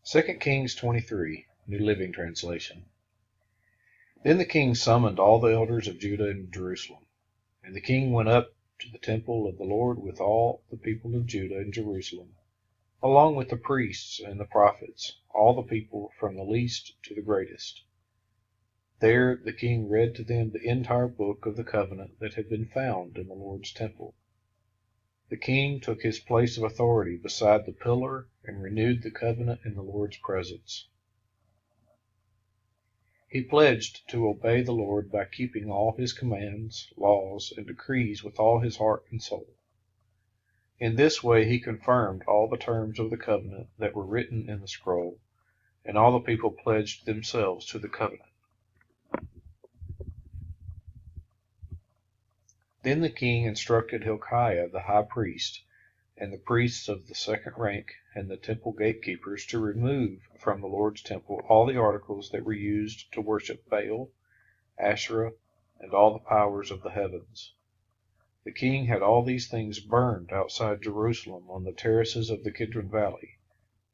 2 Kings 23, New Living Translation. Then the king summoned all the elders of Judah and Jerusalem. And the king went up to the temple of the Lord with all the people of Judah and Jerusalem, along with the priests and the prophets, all the people from the least to the greatest. There the king read to them the entire book of the covenant that had been found in the Lord's temple. The king took his place of authority beside the pillar and renewed the covenant in the Lord's presence. He pledged to obey the Lord by keeping all his commands, laws, and decrees with all his heart and soul. In this way he confirmed all the terms of the covenant that were written in the scroll, and all the people pledged themselves to the covenant. Then the king instructed Hilkiah the high priest, and the priests of the second rank, and the temple gatekeepers to remove from the Lord's temple all the articles that were used to worship Baal, Asherah, and all the powers of the heavens. The king had all these things burned outside Jerusalem on the terraces of the Kidron Valley,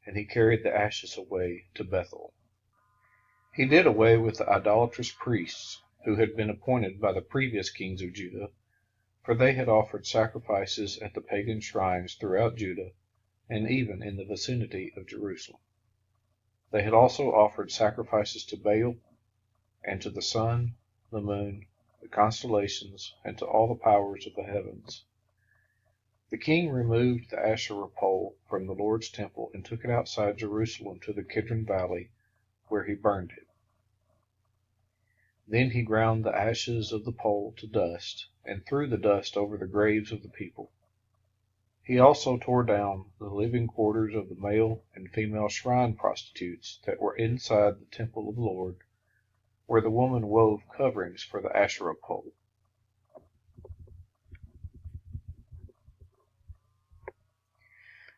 and he carried the ashes away to Bethel. He did away with the idolatrous priests who had been appointed by the previous kings of Judah, for they had offered sacrifices at the pagan shrines throughout Judah and even in the vicinity of Jerusalem. They had also offered sacrifices to Baal and to the sun, the moon, the constellations, and to all the powers of the heavens. The king removed the Asherah pole from the Lord's temple and took it outside Jerusalem to the Kidron Valley, where he burned it. Then he ground the ashes of the pole to dust, and threw the dust over the graves of the people. He also tore down the living quarters of the male and female shrine prostitutes that were inside the temple of the Lord, where the woman wove coverings for the Asherah pole.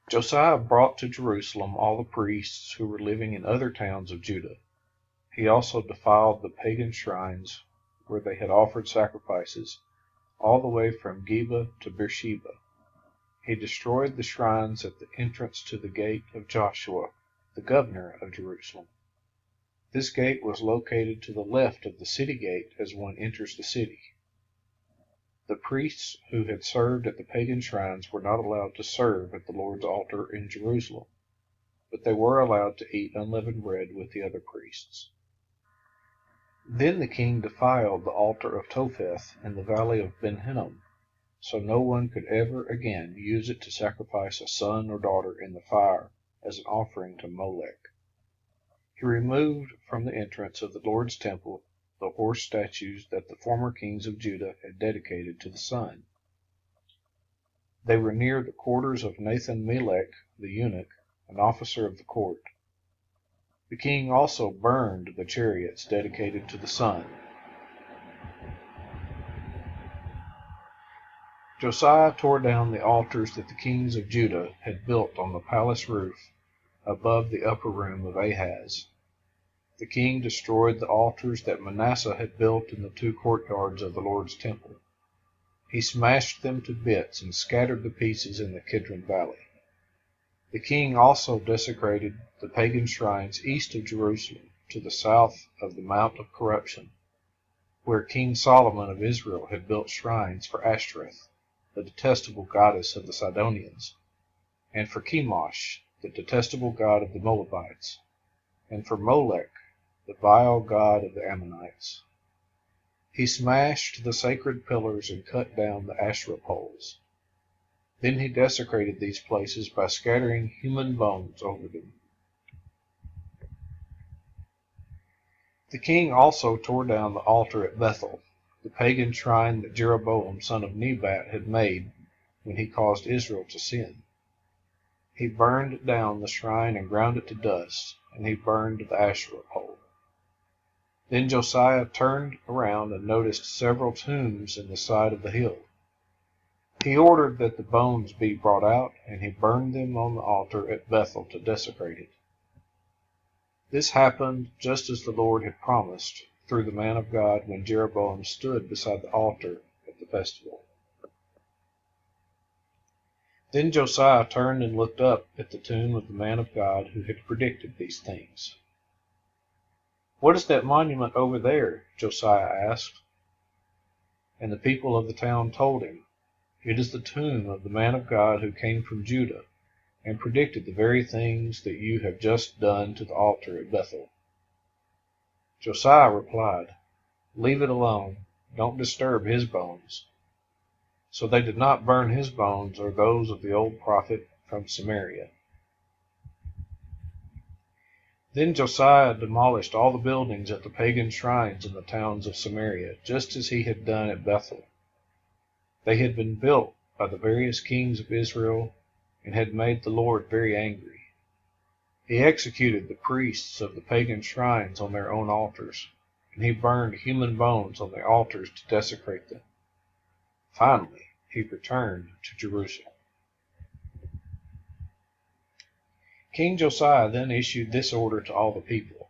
Josiah brought to Jerusalem all the priests who were living in other towns of Judah. He also defiled the pagan shrines where they had offered sacrifices, all the way from Geba to Beersheba. He destroyed the shrines at the entrance to the gate of Joshua, the governor of Jerusalem. This gate was located to the left of the city gate as one enters the city. The priests who had served at the pagan shrines were not allowed to serve at the Lord's altar in Jerusalem, but they were allowed to eat unleavened bread with the other priests. Then the king defiled the altar of Topheth in the valley of Ben Hinnom, so no one could ever again use it to sacrifice a son or daughter in the fire as an offering to Molech. He removed from the entrance of the Lord's temple the horse statues that the former kings of Judah had dedicated to the sun. They were near the quarters of Nathan-Melech the eunuch, an officer of the court. The king also burned the chariots dedicated to the sun. Josiah tore down the altars that the kings of Judah had built on the palace roof above the upper room of Ahaz. The king destroyed the altars that Manasseh had built in the two courtyards of the Lord's temple. He smashed them to bits and scattered the pieces in the Kidron Valley. The king also desecrated the pagan shrines east of Jerusalem, to the south of the Mount of Corruption, where King Solomon of Israel had built shrines for Ashtoreth, the detestable goddess of the Sidonians, and for Chemosh, the detestable god of the Moabites, and for Molech, the vile god of the Ammonites. He smashed the sacred pillars and cut down the Asherah poles. Then he desecrated these places by scattering human bones over them. The king also tore down the altar at Bethel, the pagan shrine that Jeroboam son of Nebat had made when he caused Israel to sin. He burned down the shrine and ground it to dust, and he burned the Asherah pole. Then Josiah turned around and noticed several tombs in the side of the hill. He ordered that the bones be brought out, and he burned them on the altar at Bethel to desecrate it. This happened just as the Lord had promised through the man of God when Jeroboam stood beside the altar at the festival. Then Josiah turned and looked up at the tomb of the man of God who had predicted these things. "What is that monument over there?" Josiah asked. And the people of the town told him, "It is the tomb of the man of God who came from Judah, and predicted the very things that you have just done to the altar at Bethel." Josiah replied, "Leave it alone. Don't disturb his bones." So they did not burn his bones or those of the old prophet from Samaria. Then Josiah demolished all the buildings at the pagan shrines in the towns of Samaria, just as he had done at Bethel. They had been built by the various kings of Israel and had made the Lord very angry. He executed the priests of the pagan shrines on their own altars, and he burned human bones on the altars to desecrate them. Finally, he returned to Jerusalem. King Josiah then issued this order to all the people: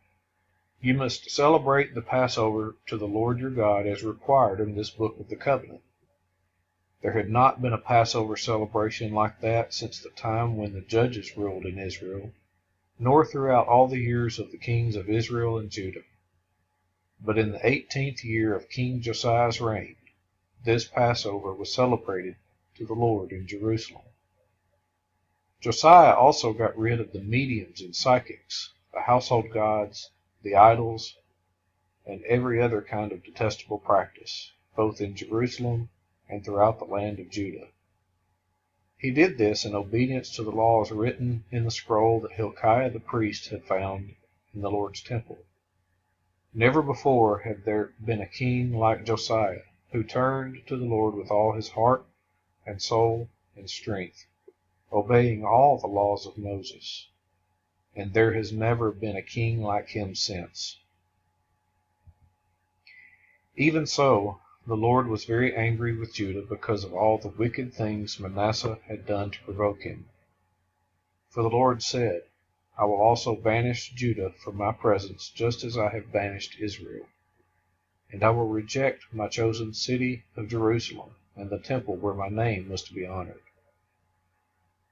"You must celebrate the Passover to the Lord your God as required in this book of the covenant." There had not been a Passover celebration like that since the time when the judges ruled in Israel, nor throughout all the years of the kings of Israel and Judah. But in the 18th year of King Josiah's reign, this Passover was celebrated to the Lord in Jerusalem. Josiah also got rid of the mediums and psychics, the household gods, the idols, and every other kind of detestable practice, both in Jerusalem and throughout the land of Judah. He did this in obedience to the laws written in the scroll that Hilkiah the priest had found in the Lord's temple. Never before had there been a king like Josiah, who turned to the Lord with all his heart and soul and strength, obeying all the laws of Moses. And there has never been a king like him since. Even so, the Lord was very angry with Judah because of all the wicked things Manasseh had done to provoke him. For the Lord said, "I will also banish Judah from my presence, just as I have banished Israel. And I will reject my chosen city of Jerusalem, and the temple where my name was to be honored."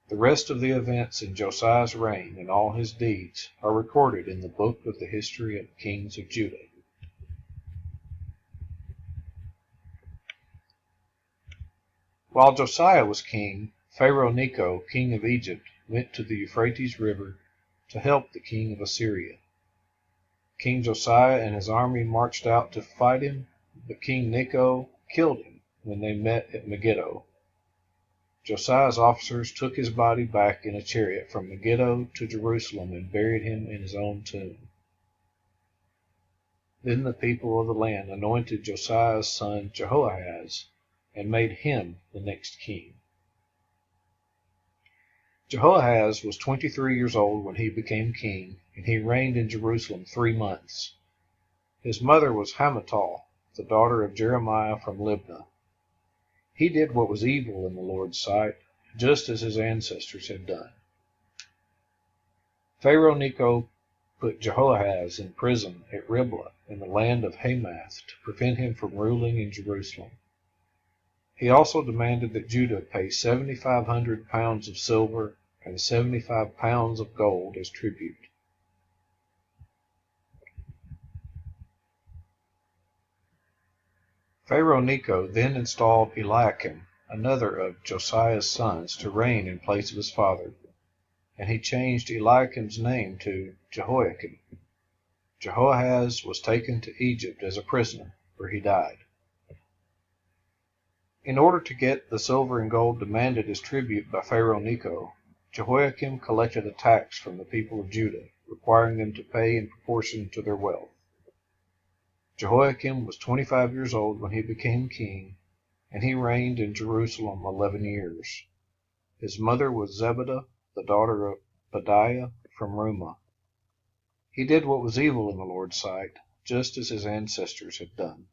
The rest of the events in Josiah's reign and all his deeds are recorded in the book of the history of the kings of Judah. While Josiah was king, Pharaoh Necho, king of Egypt, went to the Euphrates River to help the king of Assyria. King Josiah and his army marched out to fight him, but King Necho killed him when they met at Megiddo. Josiah's officers took his body back in a chariot from Megiddo to Jerusalem and buried him in his own tomb. Then the people of the land anointed Josiah's son Jehoahaz and made him the next king. Jehoahaz was 23 years old when he became king, and he reigned in Jerusalem 3 months. His mother was Hamutal, the daughter of Jeremiah from Libnah. He did what was evil in the Lord's sight, just as his ancestors had done. Pharaoh Necho put Jehoahaz in prison at Riblah in the land of Hamath to prevent him from ruling in Jerusalem. He also demanded that Judah pay 7,500 pounds of silver and 75 pounds of gold as tribute. Pharaoh Necho then installed Eliakim, another of Josiah's sons, to reign in place of his father, and he changed Eliakim's name to Jehoiakim. Jehoahaz was taken to Egypt as a prisoner, where he died. In order to get the silver and gold demanded as tribute by Pharaoh Necho, Jehoiakim collected a tax from the people of Judah, requiring them to pay in proportion to their wealth. Jehoiakim was 25 years old when he became king, and he reigned in Jerusalem 11 years. His mother was Zebudah, the daughter of Pedaiah from Rumah. He did what was evil in the Lord's sight, just as his ancestors had done.